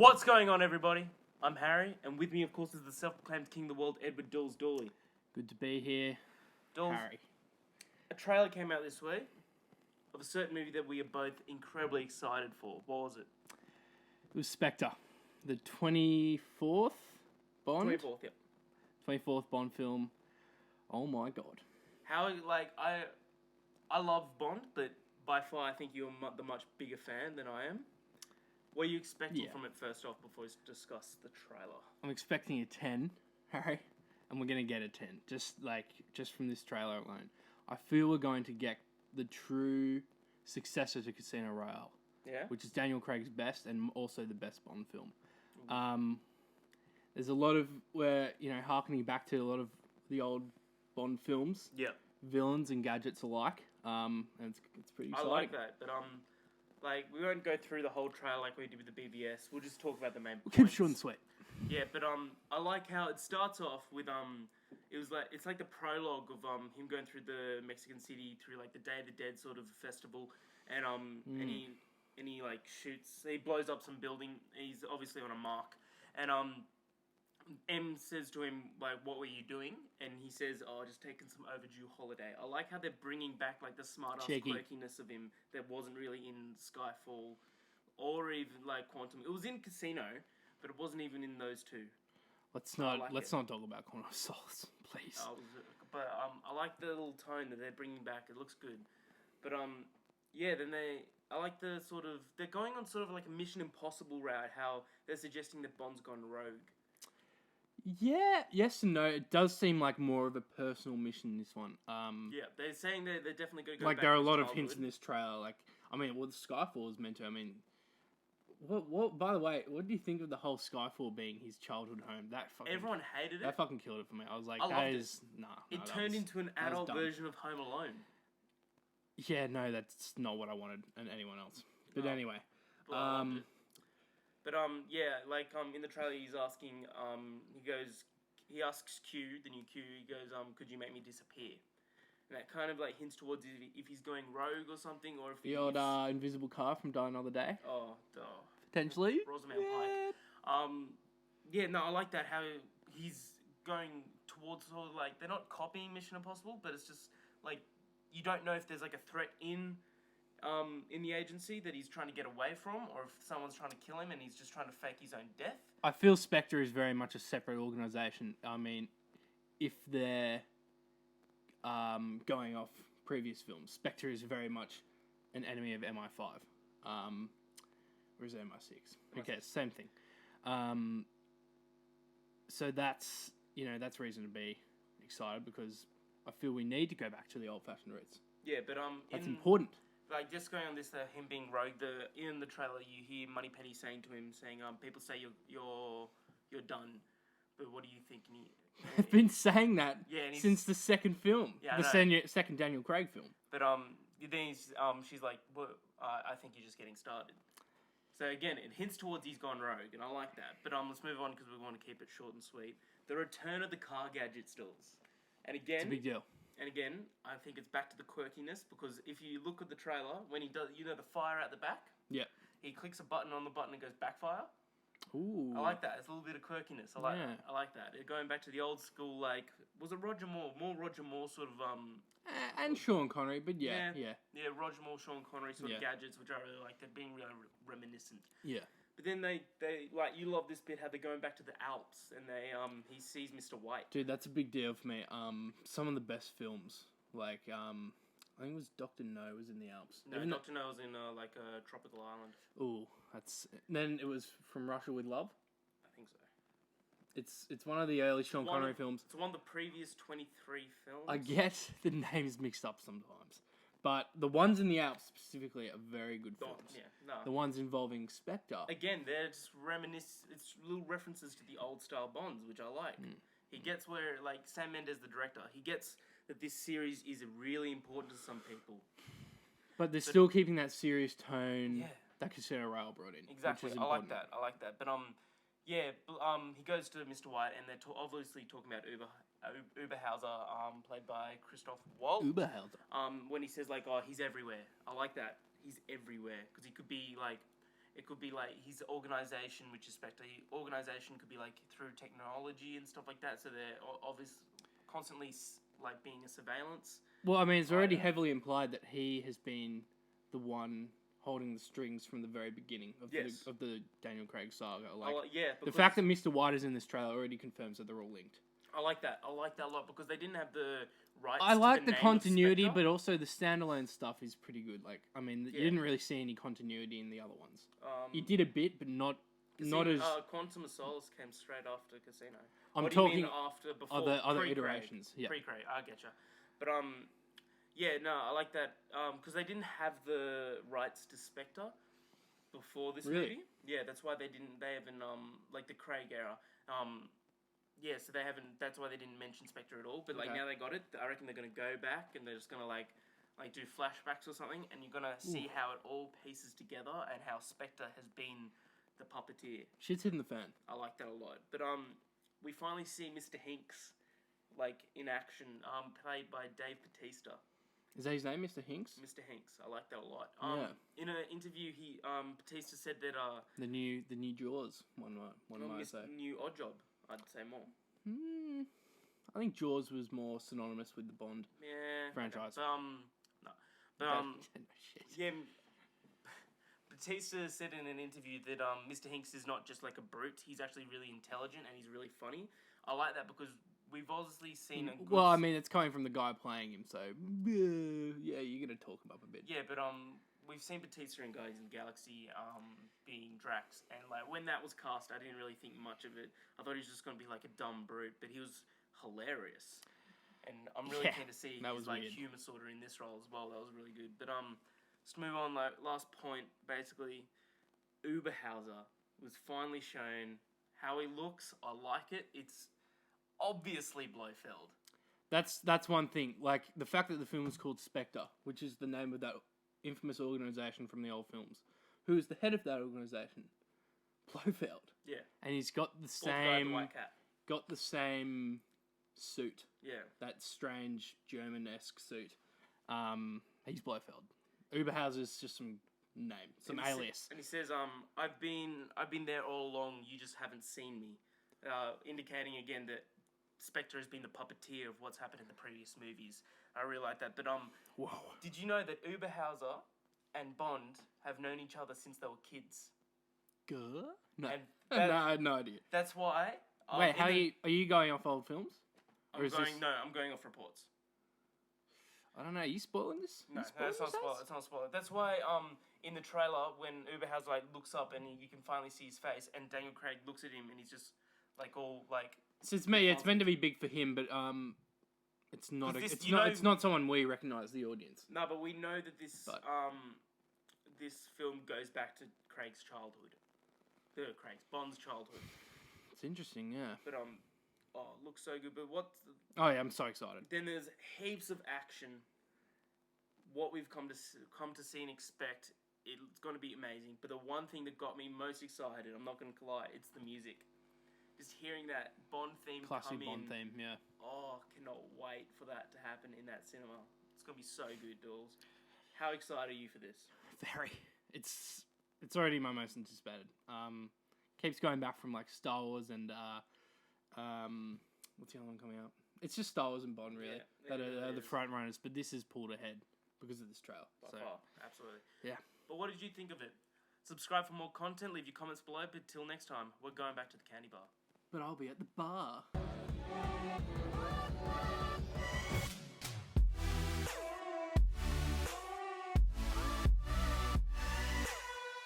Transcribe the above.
What's going on, everybody? I'm Harry, and with me, of course, is the self-proclaimed king of the world, Edward Dawes Dawley. Good to be here, Dawes, Harry. a trailer came out this week of a certain movie that we are both incredibly excited for. What was it? It was Spectre, the 24th Bond? 24th, yep. 24th Bond film. Oh my god. I love Bond, but by far I think you're the much bigger fan than I am. What are you expecting from it first off before we discuss the trailer? I'm expecting a 10, Harry, and we're going to get a 10. Just from this trailer alone. I feel we're going to get the true successor to Casino Royale. Yeah? Which is Daniel Craig's best and also the best Bond film. There's a lot of, harkening back to a lot of the old Bond films. Yeah. Villains and gadgets alike. And it's pretty exciting. I like that, but we won't go through the whole trailer like we did with the BBS. We'll just talk about the main points. Keep it short and sweet. Yeah, but I like how it starts off with it's like the prologue of him going through the Mexican city through like the Day of the Dead sort of festival, and he like shoots. He blows up some building. He's obviously on a mark, and M says to him, like, what were you doing? And he says, just taking some overdue holiday. I like how they're bringing back, like, the smart-ass quirkiness of him that wasn't really in Skyfall or even, like, Quantum. It was in Casino, but it wasn't even in those two. Let's not talk about Quantum of Solace, please. I like the little tone that they're bringing back. It looks good. But, I like they're going on sort of like a Mission Impossible route, how they're suggesting that Bond's gone rogue. Yeah, yes and no. It does seem like more of a personal mission, this one. Yeah, they're saying they're definitely going to go like, back there are to a lot of childhood. hints in this trailer. Like, the Skyfall is meant to. What? By the way, what do you think of the whole Skyfall being his childhood home? Everyone hated it. That fucking killed it for me. I was like, It turned into an adult version of Home Alone. Yeah, no, that's not what I wanted, and anyone else. But anyway. In the trailer he's asking, he asks Q, the new Q, he goes, could you make me disappear? And that kind of like hints towards if he's going rogue or something, or if the old invisible car from Die Another Day. Oh, potentially. Rosamund Pike. I like that, how he's going towards sort of like, they're not copying Mission Impossible, but it's just like, you don't know if there's like a threat in the agency that he's trying to get away from, or if someone's trying to kill him and he's just trying to fake his own death. I feel Spectre is very much a separate organisation. I mean, if they're going off previous films, Spectre is very much an enemy of MI5. Or is it MI6? Okay, same thing. So that's reason to be excited, because I feel we need to go back to the old-fashioned roots. Yeah, but that's important. Like, just going on this, him being rogue. In the trailer, you hear Moneypenny saying to him, people say you're done, but what do you think? I've been saying that since the second film, second Daniel Craig film. But then she's like, well, I think you're just getting started. So again, it hints towards he's gone rogue, and I like that. But let's move on because we want to keep it short and sweet. The return of the car gadget stores, and again, it's a big deal. And again, I think it's back to the quirkiness, because if you look at the trailer, when he does, the fire at the back? Yeah. He clicks a button on the button and goes backfire. Ooh. I like that. It's a little bit of quirkiness. I like that. Going back to the old school, like, was it Roger Moore? More Roger Moore sort of... and Sean Connery, but yeah. Yeah, Roger Moore, Sean Connery sort of gadgets, which I really like. They're being really reminiscent. Yeah. But then they like, you love this bit, how they're going back to the Alps, and he sees Mr. White. Dude, that's a big deal for me. Some of the best films, like, I think it was Dr. No was in the Alps. No, Dr. No was in, like, a tropical island. Ooh, then it was From Russia with Love? I think so. It's one of the early Sean Connery films. It's one of the previous 23 films. I get the names mixed up sometimes. But the ones in the Alps specifically are very good films. The ones involving Spectre. Again, they're just it's little references to the old style Bonds, which I like. He gets where, like, Sam Mendes, the director, he gets that this series is really important to some people. But they're still keeping that serious tone that Casino Royale brought in. Exactly, I like that. But he goes to Mr. White, and they're obviously talking about Uberhauser, played by Christoph Waltz. Uberhauser. When he says, like, he's everywhere. I like that. He's everywhere. Because he could be, like... it could be like his organization, which is Spectre. Organization could be like through technology and stuff like that. So they're obviously constantly like being a surveillance. Well, I mean, it's already heavily implied that he has been the one holding the strings from the very beginning of the Daniel Craig saga. Like, the fact that Mr. White is in this trailer already confirms that they're all linked. I like that. I like that a lot because they didn't have the rights. I like the name continuity, of Spectre. but also the standalone stuff is pretty good. Like, I mean, you didn't really see any continuity in the other ones. You did a bit, but not as. Quantum of Solace came straight after Casino. I'm what talking do you mean after before other pre-Craig? iterations. Yeah. Pre-Craig, I getcha. But yeah, no, I like that because they didn't have the rights to Spectre before this movie. Yeah, that's why they haven't like the Craig era. Yeah, so they haven't. That's why they didn't mention Spectre at all. But like now they got it. I reckon they're gonna go back and they're just gonna like do flashbacks or something, and you're gonna see how it all pieces together and how Spectre has been the puppeteer. Shit's hitting the fan. I like that a lot. But we finally see Mr. Hinks like in action, played by Dave Bautista. Is that his name, Mr. Hinks? Mr. Hinks, I like that a lot. Yeah. In an interview, he Bautista said that the new Jaws one might say. New Oddjob, I'd say more. I think Jaws was more synonymous with the Bond franchise. Okay. But, no. But yeah. Bautista said in an interview that Mr. Hinks is not just like a brute. He's actually really intelligent and he's really funny. I like that because we've obviously seen a good... Well, I mean, it's coming from the guy playing him, so yeah, you're gonna talk him up a bit. Yeah, but we've seen Bautista in Guardians of the Galaxy being Drax, and like when that was cast, I didn't really think much of it. I thought he was just gonna be like a dumb brute, but he was hilarious, and I'm really keen to see his like humor sort of in this role as well. That was really good. But let's move on. Like last point, basically, Oberhauser was finally shown how he looks. I like it. It's obviously Blofeld. That's one thing. Like the fact that the film is called Spectre, which is the name of that infamous organization from the old films. Who is the head of that organization? Blofeld. Yeah. And he's got the same suit. Yeah. That strange German-esque suit. He's Blofeld. Oberhauser's just some name, some alias. And he says, I've been there all along. You just haven't seen me, indicating again that Spectre has been the puppeteer of what's happened in the previous movies. I really like that. But whoa. Did you know that Oberhauser and Bond have known each other since they were kids? Good. No, I had no idea. That's why. Wait, are you going off old films? I'm going off reports. I don't know. Are you spoiling this? No, it's not spoiler. It's not spoiler. That's why in the trailer when Oberhauser like looks up and you can finally see his face, and Daniel Craig looks at him and he's just like all like. So it's meant to be big for him, but it's not. It's not someone we recognise, the audience. No, but we know that this film goes back to Craig's childhood. Bond's childhood. It's interesting, yeah. But it looks so good. But oh yeah, I'm so excited. Then there's heaps of action. What we've come to see and expect, it's going to be amazing. But the one thing that got me most excited, I'm not going to lie, it's the music. Just hearing that Bond theme Classic come Bond in. theme, yeah. Oh, cannot wait for that to happen in that cinema. It's going to be so good, Dawes. How excited are you for this? Very. It's already my most anticipated. Keeps going back from like Star Wars and what's the other one coming out? It's just Star Wars and Bond really that are the front runners, but this is pulled ahead because of this trailer. By far, absolutely. Yeah. But what did you think of it? Subscribe for more content. Leave your comments below. But till next time, we're going back to the candy bar. But I'll be at the bar.